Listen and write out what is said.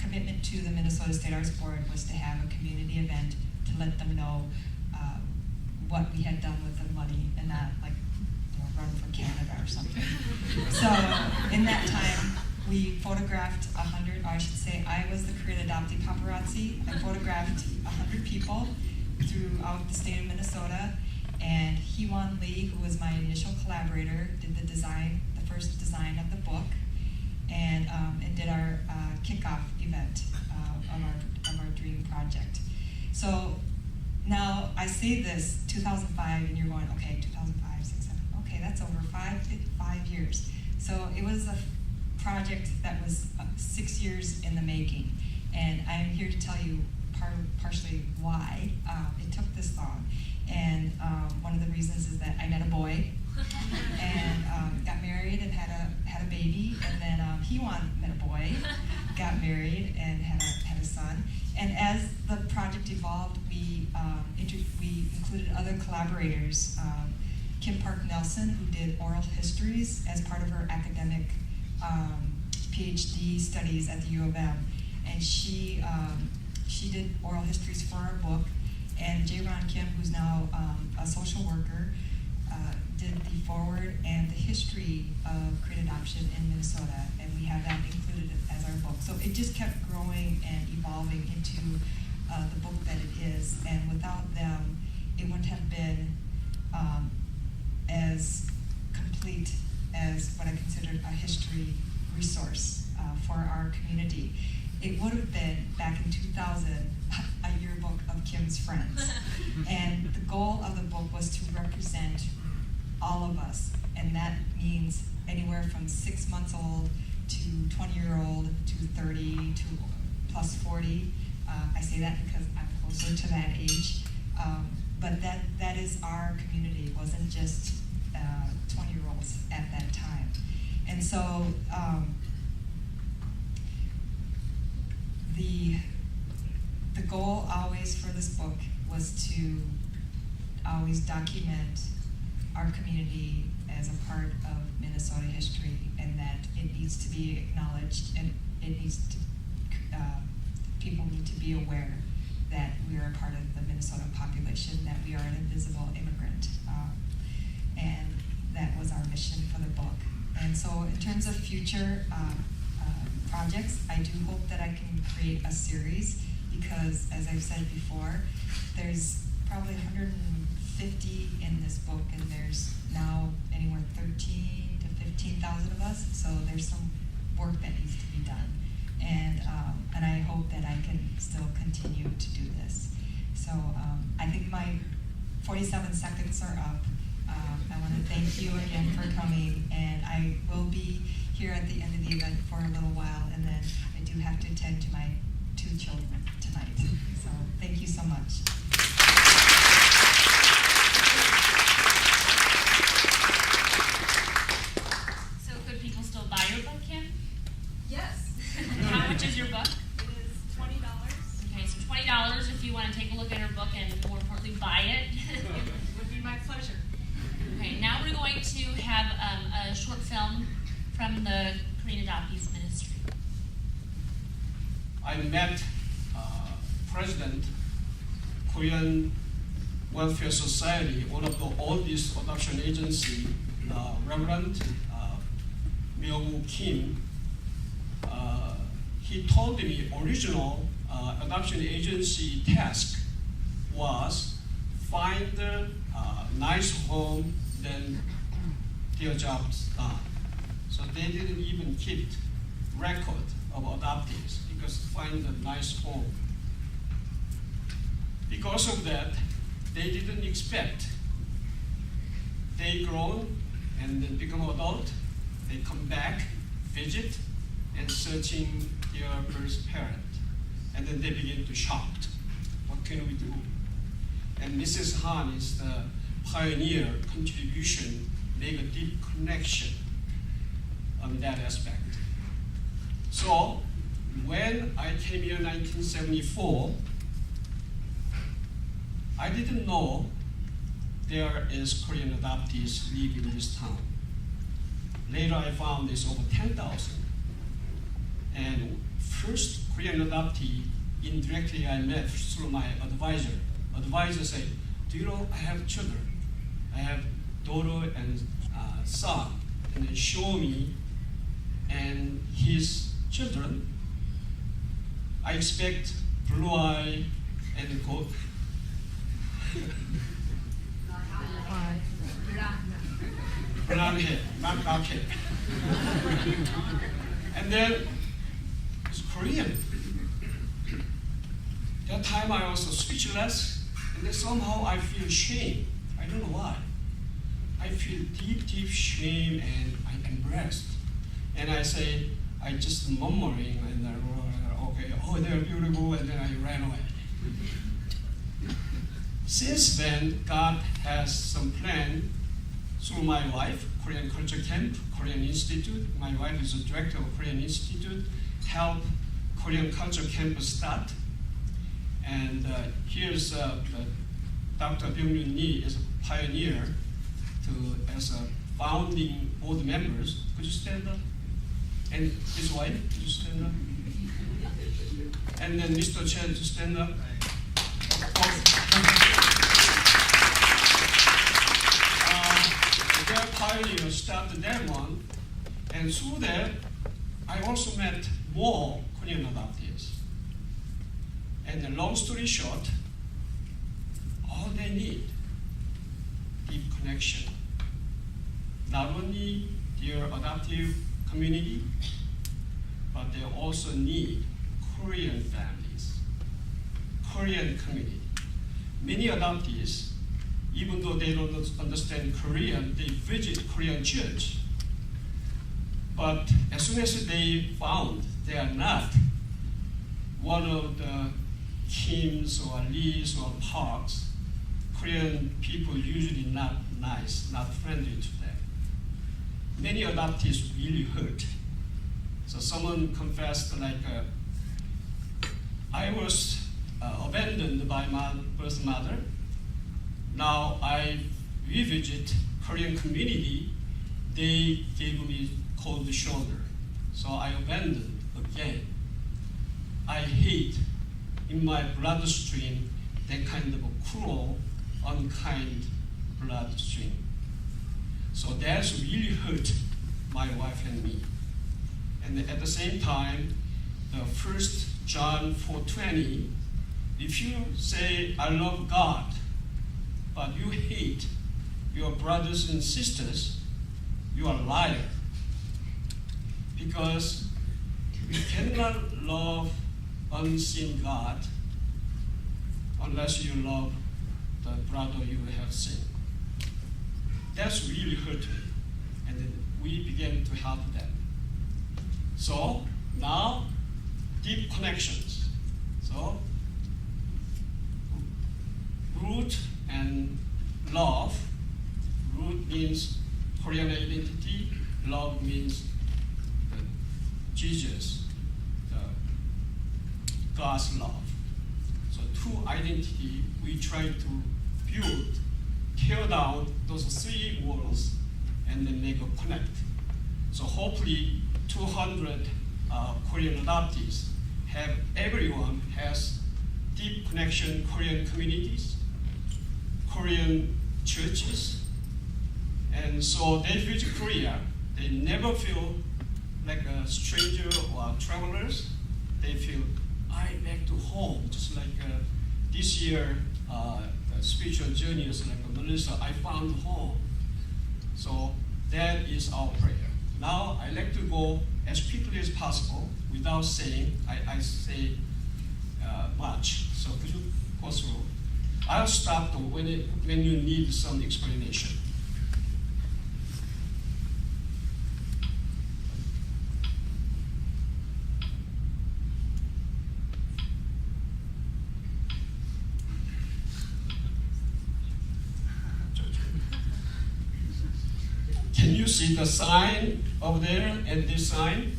commitment to the Minnesota State Arts Board was to have a community event to let them know what we had done with the money, and not like run for Canada or something. So in that time, we photographed 100, or I should say, I was the Korean adoptee paparazzi. I photographed 100 people throughout the state of Minnesota, and Hee-Won Lee, who was my initial collaborator, did the design, the first design of the book, and did our kickoff event of our dream project. So now I say this, 2005, and you're going, okay, 2005, 6, 7, okay, that's over 5 years. So it was a project that was 6 years in the making, and I'm here to tell you partially why it took this long. And one of the reasons is that I met a boy and got married and had a baby, and then Hee-Won met a boy, got married and had a son. And as the project evolved, we included other collaborators. Kim Park Nelson, who did oral histories as part of her academic PhD studies at the U of M, and she did oral histories for our book. And Jae-Ron Kim, who's now a social worker, did the foreword and the history of Korean adoption in Minnesota, and we have that included as our book. So it just kept growing and evolving into the book that it is, and without them, it wouldn't have been as complete as what I considered a history resource for our community. It would have been, back in 2000, a yearbook of Kim's friends. And the goal of the book was to represent all of us, and that means anywhere from 6 months old to 20-year-old to 30 to plus 40. I say that because I'm closer to that age. But that is our community. It wasn't just 20-year-olds at that time. And so the goal always for this book was to always document our community as a part of Minnesota history, and that it needs to be acknowledged, and it needs to, people need to be aware that we are a part of the Minnesota population, that we are an invisible immigrant, and that was our mission for the book. And so in terms of future projects, I do hope that I can create a series, because as I've said before, there's probably 150 in this book, and there's now anywhere 13 to 15,000 of us, so there's some work that needs to be done. And I hope that I can still continue to do this. So I think my 47 seconds are up. I want to thank you again for coming, and I will be here at the end of the event for a little while, and then I do have to attend to my 2 children tonight. So thank you so much. So could people still buy your book, Kim? Yes. How much is your book? It is $20. Okay, so $20 if you want to take a look at her book and, more importantly, buy it. It would be my pleasure. Okay, now we're going to have a short film from the Korean Adoptees Ministry. I met President Korean Welfare Society, one of the oldest adoption agency, Reverend Myung Kim. He told me original adoption agency task was find a nice home, then their job's done. So they didn't even keep record of adoptees, because find a nice home. Because of that, they didn't expect. They grown and then become adult, they come back, visit, and searching their birth parent. And then they begin to shock. What can we do? And Mrs. Han is the pioneer contribution, make a deep connection on that aspect. So when I came here in 1974, I didn't know there is Korean adoptees live in this town. Later I found there's over 10,000. And first Korean adoptee indirectly I met through my advisor. Advisor said, do you know I have children? I have daughter and son. And they show me and his children. I expect blue eye and gold. Brown hair, not dark hair. And then it's Korean. That time I was speechless, and then somehow I feel shame. I don't know why. I feel deep, deep shame, and I'm embarrassed. And I say, I just murmuring, and I okay, oh, they're beautiful, and then I ran away. Since then, God has some plan through my wife, Korean Culture Camp, Korean Institute. My wife is the director of Korean Institute, help Korean Culture Camp start. And here's Dr. Byung-Yun Lee is a pioneer as a founding board members. Could you stand up? And his wife, could you stand up? And then Mr. Chen, to stand up. Their pioneer started that one, and through that, I also met more Korean adoptees. And long story short, all they need, deep connection. Not only their adoptive community, but they also need Korean families, Korean community. Many adoptees, even though they don't understand Korean, they visit Korean church. But as soon as they found they are not one of the Kims or Lees or Parks, Korean people usually not nice, not friendly to them. Many adoptees really hurt. So someone confessed like, I was abandoned by my birth mother. Now I revisit Korean community, they gave me cold shoulder. So I abandoned again. I hate in my bloodstream that kind of a cruel, unkind bloodstream. So that's really hurt my wife and me. And at the same time, the 1 John 4:20, if you say, I love God, but you hate your brothers and sisters, you are a liar. Because you cannot love unseen God unless you love the brother you have seen. That's really hurt me. And then we began to help them. So now, deep connections. So root and love. Root means Korean identity. Love means Jesus, God's love. So two identity we try to build, tear down those three worlds, and then make a connect. So hopefully 200 Korean adoptees everyone has deep connection Korean communities, Korean churches, and so they visit Korea. They never feel like a stranger or travelers. They feel, I'm back to home, just like this year, the spiritual journeys like Melissa, I found home. So that is our prayer. Now I like to go as quickly as possible without saying, I say much. So could you go through? I'll stop when you need some explanation. Can you see the sign over there and this sign?